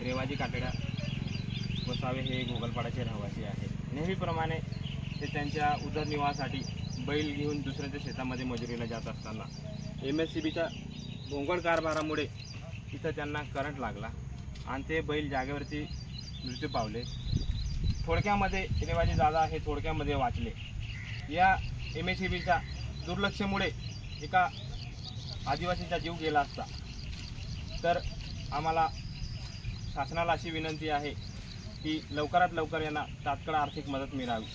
रेवाजी कातड्या वसावे हे गोगलपाडाचे रहिवासी आहे. नेहमीप्रमाणे ते त्यांच्या उदरनिर्वाहासाठी बैल घेऊन दुसऱ्याच्या शेतामध्ये मजुरीला जात असताना MSCBच्या भोंगळ कारभारामुळे इथं त्यांना करंट लागला आणि ते बैल जागेवरती मृत्यू पावले. थोडक्यामध्ये रेवाजी दादा हे थोडक्यामध्ये वाचले. या MSCBच्या दुर्लक्षामुळे एका आदिवासीचा जीव गेला असता. तर आम्हाला शासनाला अशी विनंती आहे की लवकरात लवकर यांना तात्काळ आर्थिक मदत मिळावी.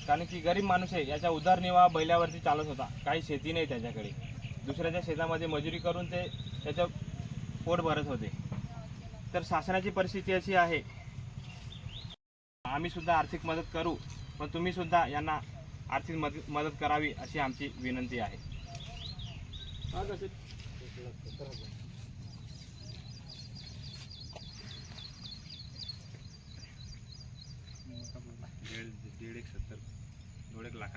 कारण की गरीब माणूस आहे, याचा उदरनिर्वाह बैलावरती चालत होता. काही शेती नाही त्याच्याकडे. दुसऱ्याच्या शेतामध्ये मजुरी करून ते त्याचं पोट भरत होते. तर शासनाची परिस्थिती अशी आहे, आम्ही सुद्धा आर्थिक मदत करू, पण तुम्ही सुद्धा यांना आर्थिक मदत करावी अशी आमची विनंती आहे. दीड एक 70 लाख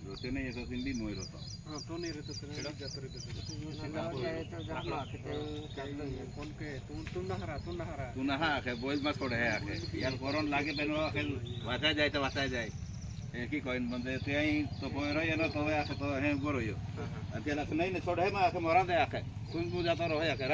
रोटे नहीं तो सिंधी मोई रोता हां तो नहीं रहता सर जाते रहते कौन के तुम नहरा तू नहा आखे बोल मत छोड़े है आखे यार कोरोन लागे बेनो आखे वाचा जाए तो वाचा जाए की कोइन बंदे ते ही तो कोई रहे न तो आखे तो है गोरो यो अतेला नहीं ने छोड़े में आखे मोरा दे आखे कुन जाता रहे आखे